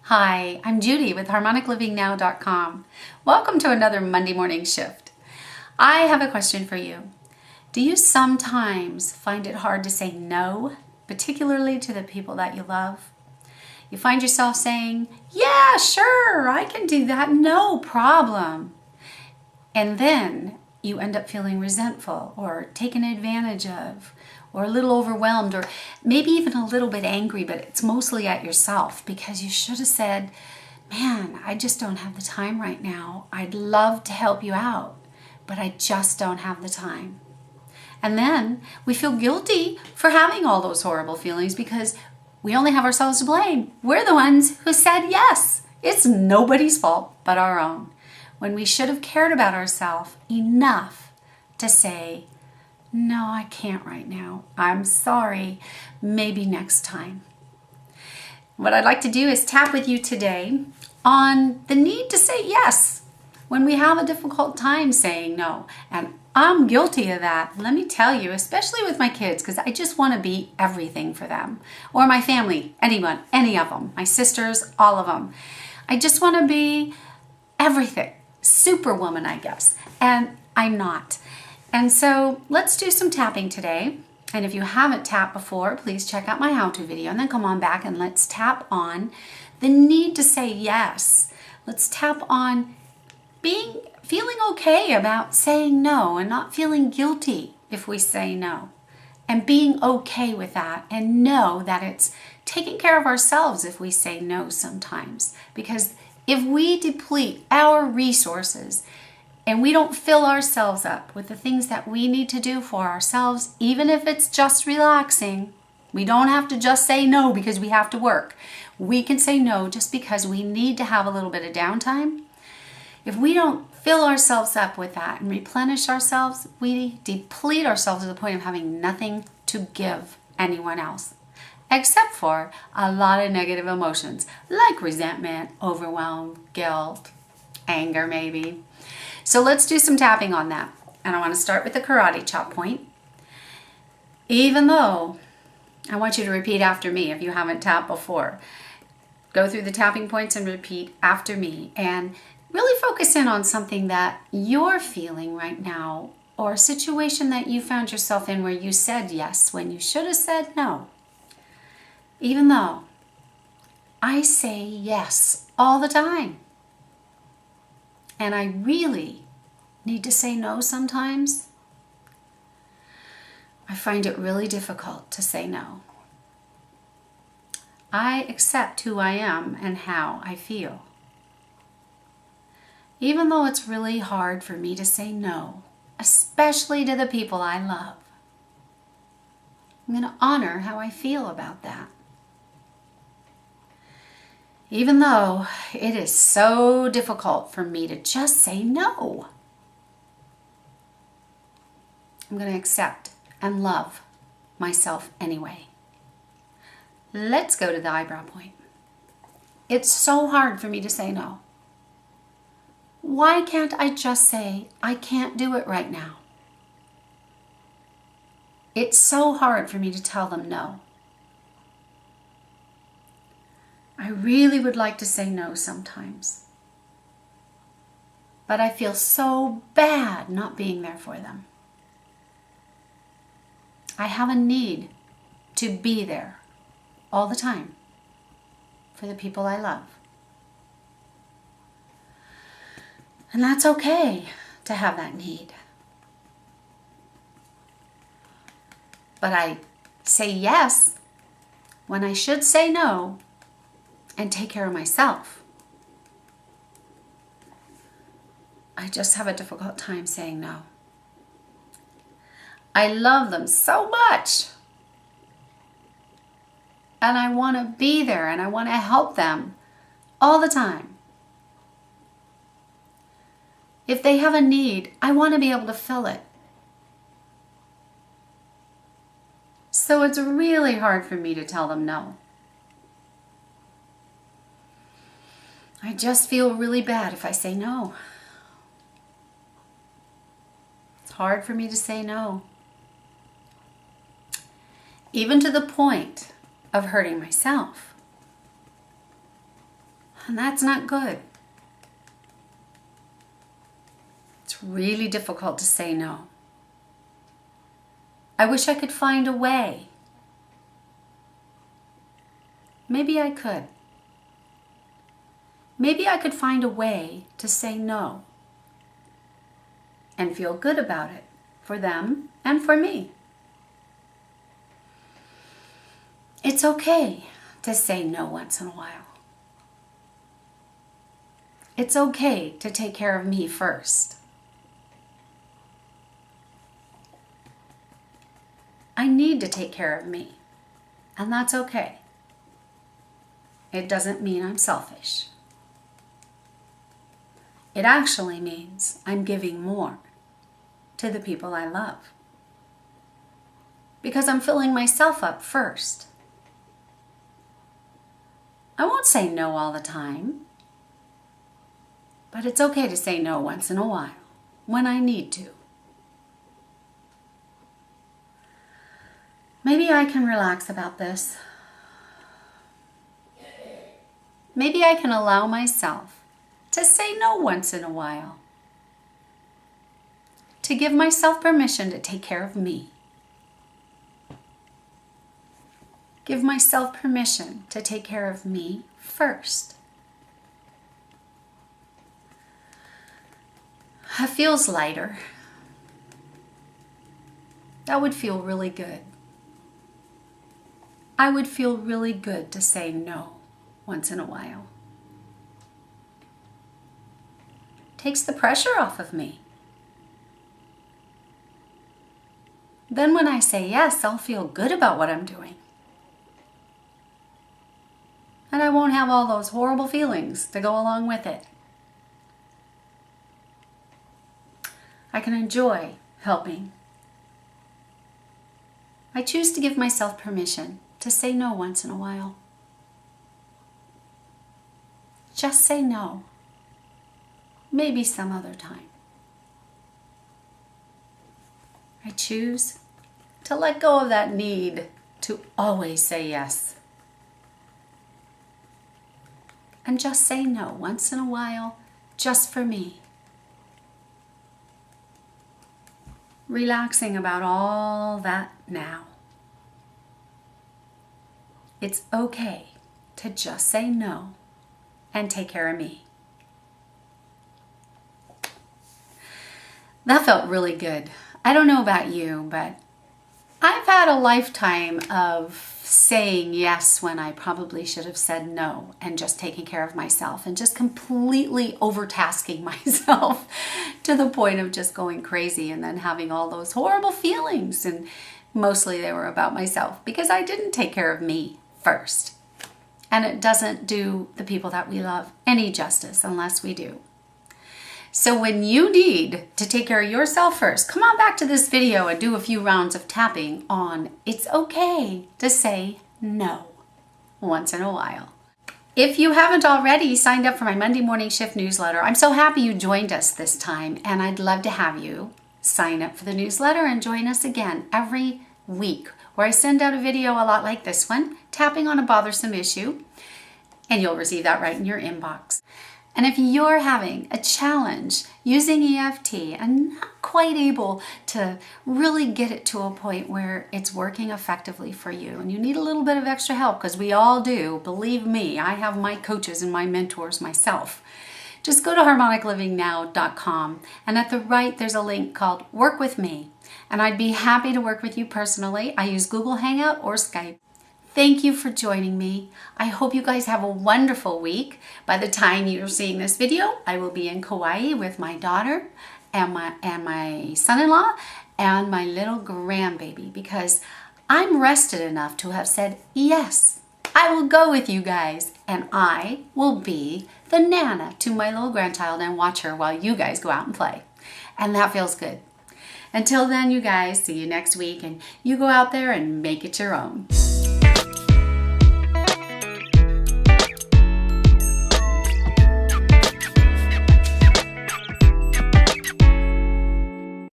Hi, I'm Judy with HarmonicLivingNow.com. Welcome to another Monday morning shift. I have a question for you. Do you sometimes find it hard to say no, particularly to the people that you love? You find yourself saying, yeah, sure, I can do that, no problem. And then you end up feeling resentful or taken advantage of, or a little overwhelmed, or maybe even a little bit angry, but it's mostly at yourself because you should have said, man, I just don't have the time right now. I'd love to help you out, but I just don't have the time. And then we feel guilty for having all those horrible feelings because we only have ourselves to blame. We're the ones who said yes. It's nobody's fault but our own, when we should have cared about ourselves enough to say, no, I can't right now. I'm sorry. Maybe next time. What I'd like to do is tap with you today on the need to say yes when we have a difficult time saying no. And I'm guilty of that. Let me tell you, especially with my kids, because I just want to be everything for them. Or my family, anyone, any of them. My sisters, all of them. I just want to be everything. Superwoman, I guess. And I'm not. And so let's do some tapping today. And if you haven't tapped before, please check out my how-to video and then come on back and let's tap on the need to say yes. Let's tap on feeling okay about saying no and not feeling guilty if we say no. And being okay with that and know that it's taking care of ourselves if we say no sometimes. Because if we deplete our resources and we don't fill ourselves up with the things that we need to do for ourselves, even if it's just relaxing. We don't have to just say no because we have to work. We can say no just because we need to have a little bit of downtime. If we don't fill ourselves up with that and replenish ourselves, we deplete ourselves to the point of having nothing to give anyone else, except for a lot of negative emotions like resentment, overwhelm, guilt, anger maybe. So let's do some tapping on that. And I want to start with the karate chop point. Even though, I want you to repeat after me if you haven't tapped before. Go through the tapping points and repeat after me. And really focus in on something that you're feeling right now, or a situation that you found yourself in where you said yes when you should have said no. Even though I say yes all the time. And I really need to say no sometimes. I find it really difficult to say no. I accept who I am and how I feel. Even though it's really hard for me to say no, especially to the people I love, I'm going to honor how I feel about that. Even though it is so difficult for me to just say no, I'm going to accept and love myself anyway. Let's go to the eyebrow point. It's so hard for me to say no. Why can't I just say, I can't do it right now? It's so hard for me to tell them no. I really would like to say no sometimes. But I feel so bad not being there for them. I have a need to be there all the time for the people I love. And that's okay to have that need. But I say yes when I should say no and take care of myself. I just have a difficult time saying no. I love them so much. And I want to be there and I want to help them all the time. If they have a need, I want to be able to fill it. So it's really hard for me to tell them no. I just feel really bad if I say no. It's hard for me to say no. Even to the point of hurting myself. And that's not good. It's really difficult to say no. I wish I could find a way. Maybe I could. Maybe I could find a way to say no and feel good about it for them and for me. It's okay to say no once in a while. It's okay to take care of me first. I need to take care of me, and that's okay. It doesn't mean I'm selfish. It actually means I'm giving more to the people I love, because I'm filling myself up first. I won't say no all the time, but it's okay to say no once in a while when I need to. Maybe I can relax about this. Maybe I can allow myself to say no once in a while. To give myself permission to take care of me. Give myself permission to take care of me first. It feels lighter. That would feel really good. I would feel really good to say no once in a while. Takes the pressure off of me. Then when I say yes, I'll feel good about what I'm doing. And I won't have all those horrible feelings to go along with it. I can enjoy helping. I choose to give myself permission to say no once in a while. Just say no. Maybe some other time. I choose to let go of that need to always say yes. And just say no once in a while, just for me. Relaxing about all that now. It's okay to just say no and take care of me. That felt really good. I don't know about you, but I've had a lifetime of saying yes when I probably should have said no, and just taking care of myself and just completely overtasking myself to the point of just going crazy and then having all those horrible feelings. And mostly they were about myself because I didn't take care of me first. And it doesn't do the people that we love any justice unless we do. So when you need to take care of yourself first, come on back to this video and do a few rounds of tapping on it's okay to say no once in a while. If you haven't already signed up for my Monday Morning Shift newsletter, I'm so happy you joined us this time, and I'd love to have you sign up for the newsletter and join us again every week, where I send out a video a lot like this one, tapping on a bothersome issue, and you'll receive that right in your inbox. And if you're having a challenge using EFT and not quite able to really get it to a point where it's working effectively for you, and you need a little bit of extra help, because we all do, believe me, I have my coaches and my mentors myself. Just go to harmoniclivingnow.com, and at the right there's a link called Work With Me, and I'd be happy to work with you personally. I use Google Hangout or Skype. Thank you for joining me. I hope you guys have a wonderful week. By the time you're seeing this video, I will be in Kauai with my daughter and my son-in-law and my little grandbaby, because I'm rested enough to have said, yes, I will go with you guys, and I will be the nana to my little grandchild and watch her while you guys go out and play. And that feels good. Until then, you guys, see you next week, and you go out there and make it your own.